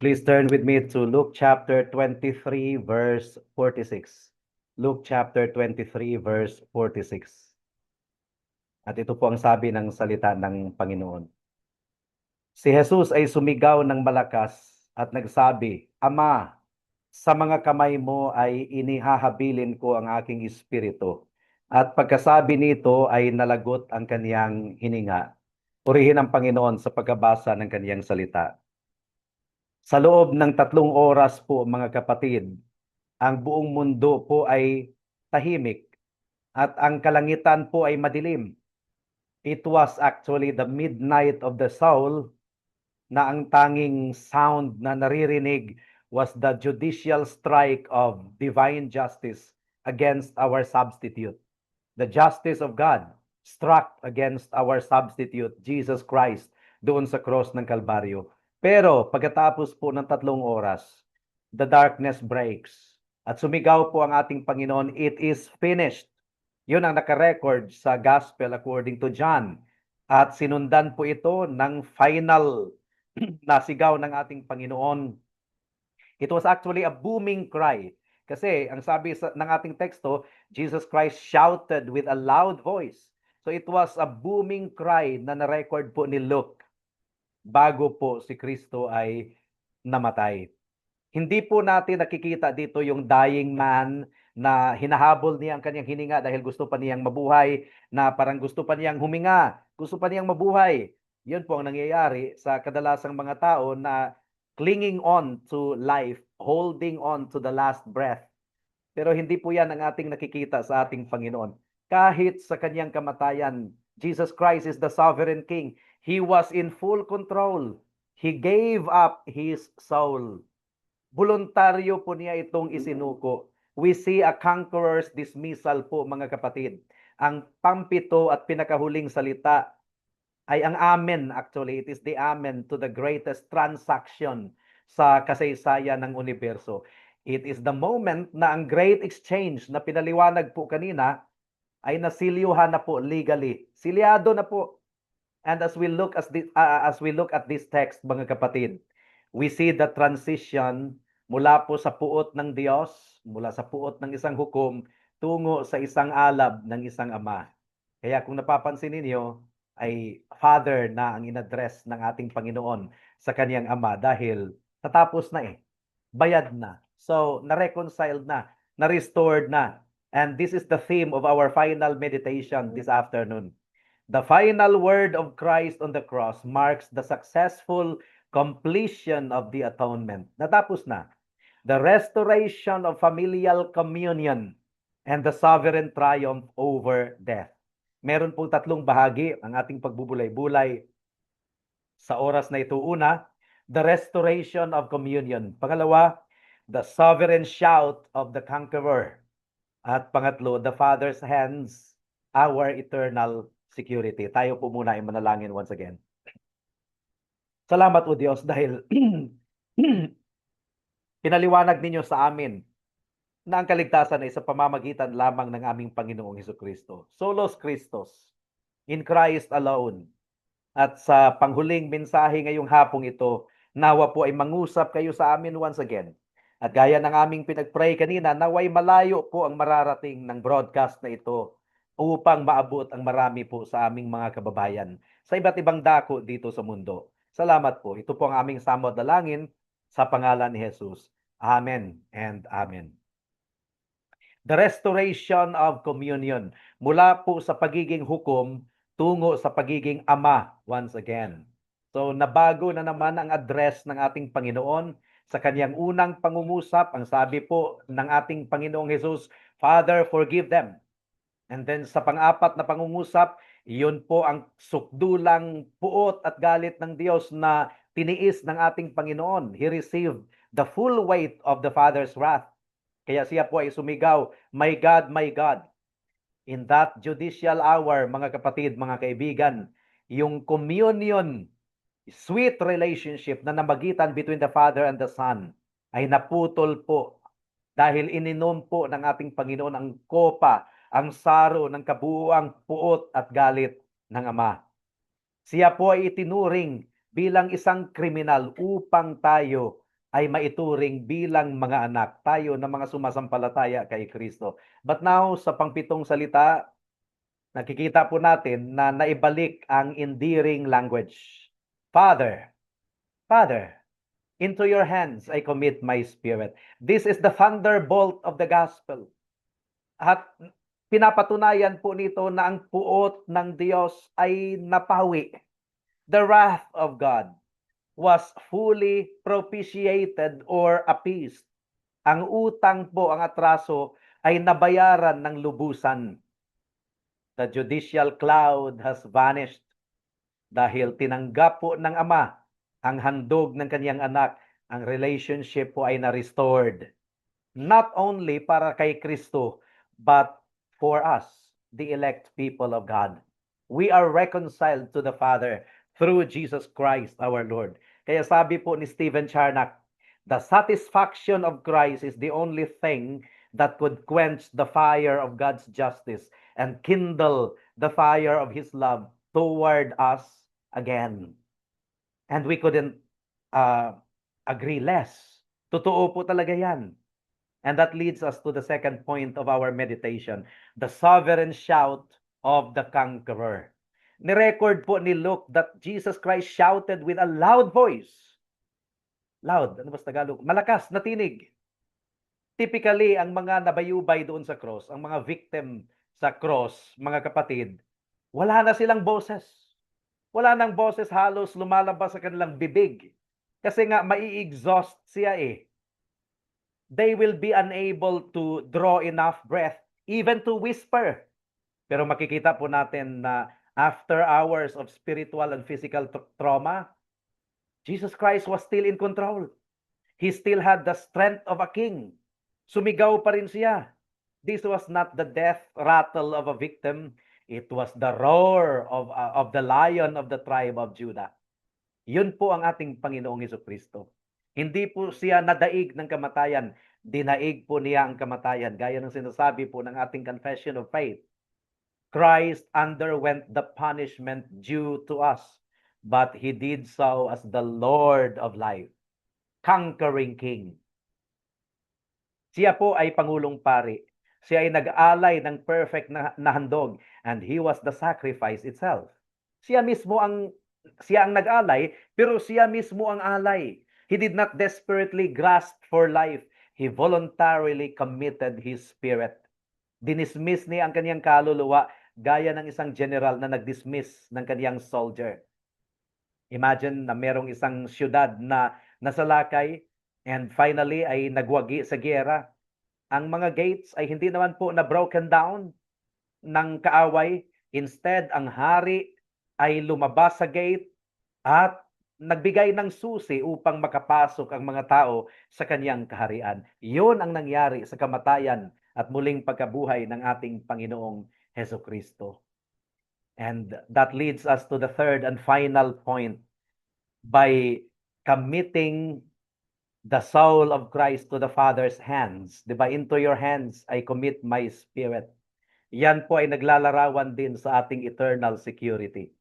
Please turn with me to Luke chapter 23, verse 46. Luke chapter 23, verse 46. At ito po ang sabi ng salita ng Panginoon. Si Jesus ay sumigaw ng malakas at nagsabi, Ama, sa mga kamay mo ay inihahabilin ko ang aking espiritu. At pagkasabi nito ay nalagot ang kaniyang hininga. Purihin ang Panginoon sa pagkabasa ng kaniyang salita. Sa loob ng 3 oras po, mga kapatid, ang buong mundo po ay tahimik at ang kalangitan po ay madilim. It was actually the midnight of the soul na ang tanging sound na naririnig was the judicial strike of divine justice against our substitute. The justice of God struck against our substitute, Jesus Christ, doon sa cross ng Kalbaryo. Pero pagkatapos po ng 3 oras, the darkness breaks. At sumigaw po ang ating Panginoon, it is finished. Yun ang nakarecord sa Gospel according to John. At sinundan po ito ng final na sigaw ng ating Panginoon. It was actually a booming cry. Kasi ang sabi ng ating teksto, Jesus Christ shouted with a loud voice. So it was a booming cry na na-record po ni Luke bago po si Kristo ay namatay. Hindi po natin nakikita dito yung dying man na hinahabol niya ang kanyang hininga dahil gusto pa niyang mabuhay, na parang gusto pa niyang huminga, gusto pa niyang mabuhay. Yun po ang nangyayari sa kadalasang mga tao na clinging on to life, holding on to the last breath. Pero hindi po yan ang ating nakikita sa ating Panginoon. Kahit sa kanyang kamatayan, Jesus Christ is the sovereign King. He was in full control. He gave up His soul. Voluntaryo po niya itong isinuko. We see a conqueror's dismissal po, mga kapatid. Ang pampito at pinakahuling salita ay ang amen. Actually, it is the amen to the greatest transaction sa kasaysayan ng universo. It is the moment na ang great exchange na pinaliwanag po kanina ay nasilyuhan na po legally. Silyado na po. And as we look at this text, mga kapatid, we see the transition mula po sa puot ng Diyos, mula sa puot ng isang hukom, tungo sa isang alab ng isang ama. Kaya kung napapansin ninyo, ay Father na ang inaddress ng ating Panginoon sa kaniyang ama dahil tatapos na bayad na. So, na-reconciled na, na-restored na. And this is the theme of our final meditation this afternoon. The final word of Christ on the cross marks the successful completion of the atonement. Natapos na. The restoration of familial communion and the sovereign triumph over death. Meron pong 3 bahagi ang ating pagbubulay-bulay sa oras na ito. Una, the restoration of communion. Pangalawa, the sovereign shout of the conqueror. At pangatlo, the Father's hands, our eternal security. Tayo po muna ay manalangin once again. Salamat o Diyos dahil pinaliwanag ninyo sa amin na ang kaligtasan ay sa pamamagitan lamang ng aming Panginoong Hesukristo. Solos Christos, in Christ alone. At sa panghuling mensahe ngayong hapong ito, nawa po ay mangusap kayo sa amin once again. At gaya ng aming pinag-pray kanina, naway malayo po ang mararating ng broadcast na ito upang maabot ang marami po sa aming mga kababayan sa iba't ibang dako dito sa mundo. Salamat po. Ito po ang aming samot-dalangin sa pangalan ni Jesus. Amen and amen. The restoration of communion. Mula po sa pagiging hukom, tungo sa pagiging ama once again. So nabago na naman ang address ng ating Panginoon sa kanyang unang pangungusap. Ang sabi po ng ating Panginoong Jesus, Father, forgive them. And then sa pang-apat na pangungusap, iyon po ang sukdulang puot at galit ng Diyos na tiniis ng ating Panginoon. He received the full weight of the Father's wrath. Kaya siya po ay sumigaw, my God, in that judicial hour, mga kapatid, mga kaibigan, yung communion, sweet relationship na namagitan between the Father and the Son ay naputol po dahil ininom po ng ating Panginoon ang kopa, ang saro ng kabuuang puot at galit ng Ama. Siya po ay itinuring bilang isang kriminal upang tayo ay maituring bilang mga anak tayo na mga sumasampalataya kay Kristo. But now, sa pangpitong salita, nakikita po natin na naibalik ang endearing language. Father, Father, into your hands I commit my spirit. This is the thunderbolt of the gospel. At pinapatunayan po nito na ang puot ng Diyos ay napawi. The wrath of God was fully propitiated or appeased. Ang utang po, ang atraso, ay nabayaran ng lubusan. The judicial cloud has vanished dahil tinanggap po ng Ama ang handog ng kaniyang anak. Ang relationship po ay na-restored. Not only para kay Kristo, but for us, the elect people of God. We are reconciled to the Father through Jesus Christ our Lord. Kaya sabi po ni Stephen Charnock, the satisfaction of Christ is the only thing that could quench the fire of God's justice and kindle the fire of His love toward us again. And we couldn't agree less. Totoo po talaga yan. And that leads us to the second point of our meditation, the sovereign shout of the conqueror. Ni-record po ni Luke that Jesus Christ shouted with a loud voice. Loud, ano ba sa Tagalog? Malakas na tinig. Typically, ang mga nabayubay doon sa cross, ang mga victim sa cross, mga kapatid, wala na silang boses. Wala nang boses, halos lumalabas sa kanilang bibig. Kasi nga, mai-exhaust siya eh. They will be unable to draw enough breath, even to whisper. Pero makikita po natin na after hours of spiritual and physical trauma, Jesus Christ was still in control. He still had the strength of a king. Sumigaw pa rin siya. This was not the death rattle of a victim. It was the roar of the lion of the tribe of Judah. Yun po ang ating Panginoong Jesucristo. Hindi po siya nadaig ng kamatayan, dinaig po niya ang kamatayan. Gaya ng sinasabi po ng ating confession of faith. Christ underwent the punishment due to us, but He did so as the Lord of life, conquering King. Siya po ay Pangulong Pari. Siya ay nag-alay ng perfect na handog, and He was the sacrifice itself. Siya ang nag-alay, pero siya mismo ang alay. He did not desperately grasp for life. He voluntarily committed His spirit. Dinismiss niya ang kaniyang kaluluwa gaya ng isang general na nag-dismiss ng kaniyang soldier. Imagine na merong isang syudad na nasalakay and finally ay nagwagi sa giyera. Ang mga gates ay hindi naman po na broken down ng kaaway. Instead, ang hari ay lumabas sa gate at nagbigay ng susi upang makapasok ang mga tao sa kanyang kaharian. Yun ang nangyari sa kamatayan at muling pagkabuhay ng ating Panginoong Hesukristo. And that leads us to the third and final point. By committing the soul of Christ to the Father's hands, diba? Into your hands I commit my spirit. Yan po ay naglalarawan din sa ating eternal security.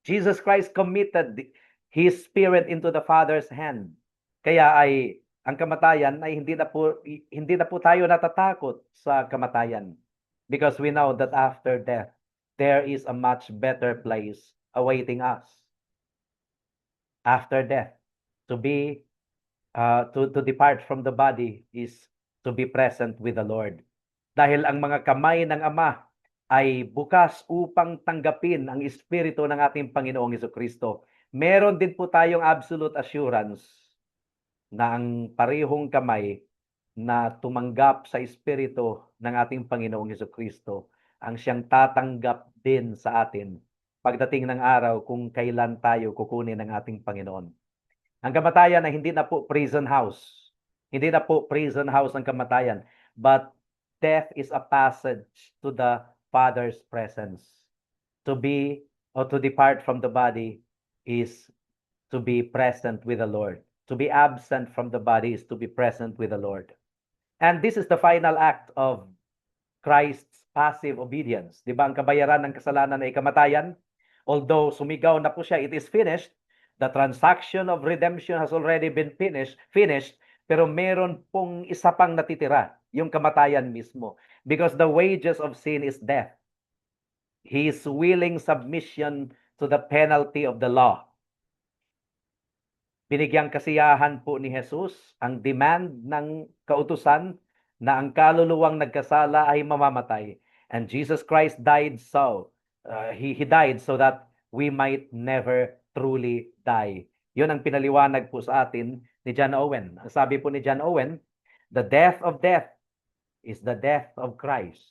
Jesus Christ committed His Spirit into the Father's hand. Kaya ay ang kamatayan ay hindi na po tayo natatakot sa kamatayan, because we know that after death there is a much better place awaiting us. After death, to depart from the body is to be present with the Lord. Dahil ang mga kamay ng Ama ay bukas upang tanggapin ang Espiritu ng ating Panginoong Jesucristo. Meron din po tayong absolute assurance na ang parehong kamay na tumanggap sa Espiritu ng ating Panginoong Jesucristo ang siyang tatanggap din sa atin pagdating ng araw kung kailan tayo kukunin ng ating Panginoon. Ang kamatayan ay hindi na po prison house. Hindi na po prison house ang kamatayan, but death is a passage to the Father's presence. To be or to depart from the body is to be present with the Lord. To be absent from the body is to be present with the Lord. And this is the final act of Christ's passive obedience. Di ba ang kabayaran ng kasalanan ay kamatayan? Although sumigaw na po siya, it is finished, The transaction of redemption has already been finished, pero meron pong isa pang natitira, yung kamatayan mismo. Because the wages of sin is death. His willing submission to the penalty of the law. Binigyang kasiyahan po ni Jesus ang demand ng kautusan na ang kaluluwang nagkasala ay mamamatay. And Jesus Christ died he died so that we might never truly die. Yun ang pinaliwanag po sa atin ni John Owen. Ang sabi po ni John Owen, the death of death is the death of Christ.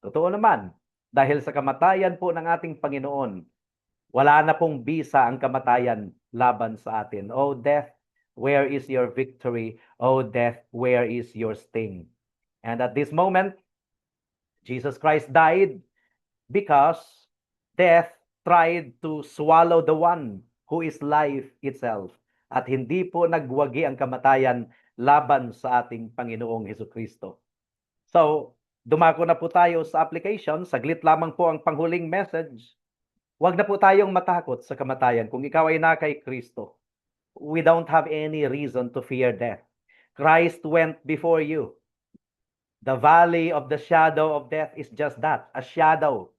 Totoo naman, dahil sa kamatayan po ng ating Panginoon, wala na pong bisa ang kamatayan laban sa atin. O death, where is your victory? O death, where is your sting? And at this moment, Jesus Christ died because death tried to swallow the one who is life itself. At hindi po nagwagi ang kamatayan laban sa ating Panginoong Hesukristo. So, dumako na po tayo sa application. Saglit lamang po ang panghuling message. Huwag na po tayong matakot sa kamatayan. Kung ikaw ay na kay Kristo, we don't have any reason to fear death. Christ went before you. The valley of the shadow of death is just that, a shadow.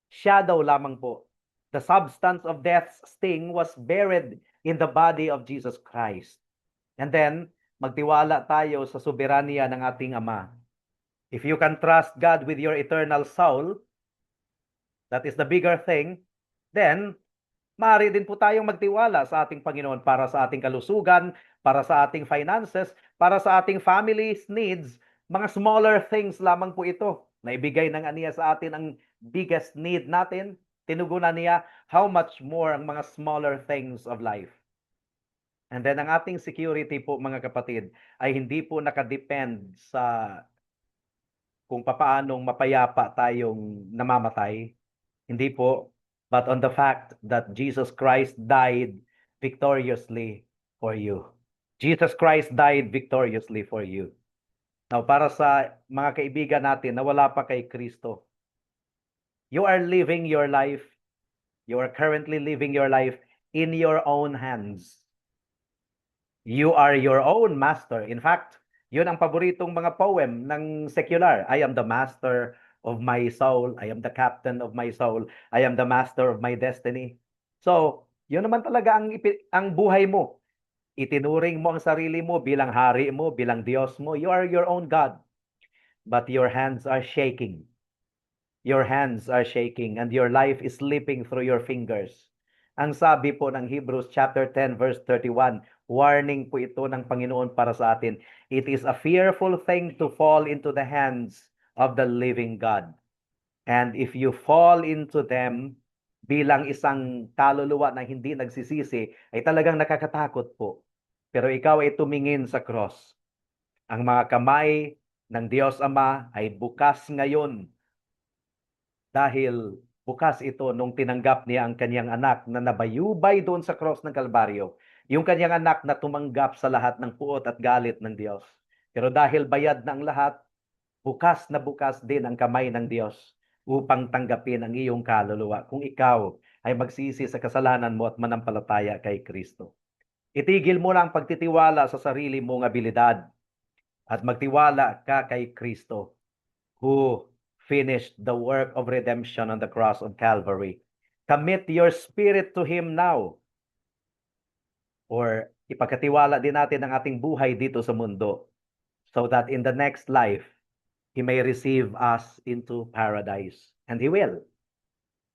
Shadow lamang po. The substance of death's sting was buried in the body of Jesus Christ. And then, magtiwala tayo sa soberanya ng ating Ama. If you can trust God with your eternal soul, that is the bigger thing, then maaari din po tayong magtiwala sa ating Panginoon para sa ating kalusugan, para sa ating finances, para sa ating family's needs. Mga smaller things lamang po ito. Naibigay ng Aniya sa atin ang biggest need natin. Tinugunan niya how much more ang mga smaller things of life. And then ang ating security po mga kapatid ay hindi po nakadepend sa kung papaanong mapayapa tayong namamatay. Hindi po, but on the fact that Jesus Christ died victoriously for you. Jesus Christ died victoriously for you. Now, para sa mga kaibigan natin na wala pa kay Kristo, you are living your life, you are currently living your life in your own hands. You are your own master. In fact, yun ang paboritong mga poem ng secular. I am the master of my soul. I am the captain of my soul. I am the master of my destiny. So, yun naman talaga ang buhay mo. Itinuring mo ang sarili mo bilang hari mo, bilang Diyos mo. You are your own God. But your hands are shaking. Your hands are shaking and your life is slipping through your fingers. Ang sabi po ng Hebrews chapter 10 verse 31, warning po ito ng Panginoon para sa atin. It is a fearful thing to fall into the hands of the living God. And if you fall into them bilang isang kaluluwa na hindi nagsisisi, ay talagang nakakatakot po. Pero ikaw ay tumingin sa cross. Ang mga kamay ng Diyos Ama ay bukas ngayon dahil bukas ito nung tinanggap niya ang kanyang anak na nabayubay doon sa cross ng Kalbaryo. Yung kanyang anak na tumanggap sa lahat ng puot at galit ng Diyos. Pero dahil bayad na ang lahat, bukas na bukas din ang kamay ng Diyos upang tanggapin ang iyong kaluluwa kung ikaw ay magsisi sa kasalanan mo at manampalataya kay Kristo. Itigil mo na ang pagtitiwala sa sarili mong abilidad at magtiwala ka kay Kristo who finished the work of redemption on the cross of Calvary. Commit your spirit to Him now. Or ipagkatiwala din natin ang ating buhay dito sa mundo so that in the next life, He may receive us into paradise. And He will.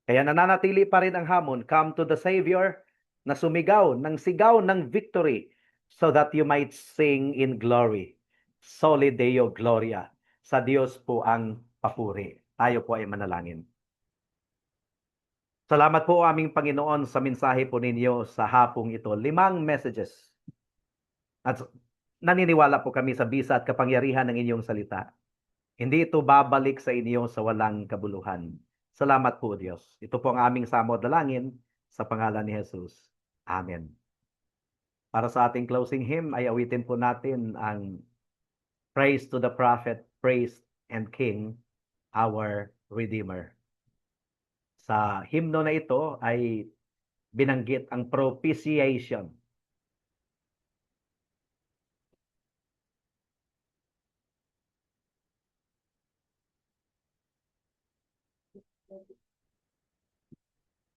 Kaya nananatili pa rin ang hamon, come to the Savior na sumigaw ng sigaw ng victory so that you might sing in glory. Soli Deo Gloria. Sa Diyos po ang papuri. Tayo po ay manalangin. Salamat po aming Panginoon sa mensahe po ninyo sa hapong ito. 5 messages. At naniniwala po kami sa bisa at kapangyarihan ng inyong salita. Hindi ito babalik sa inyo sa walang kabuluhan. Salamat po Diyos. Ito po ang aming samo at dalangin sa pangalan ni Jesus. Amen. Para sa ating closing hymn ay awitin po natin ang Praise to the Prophet, Praise and King, our Redeemer. Sa hymno na ito ay binanggit ang propitiation.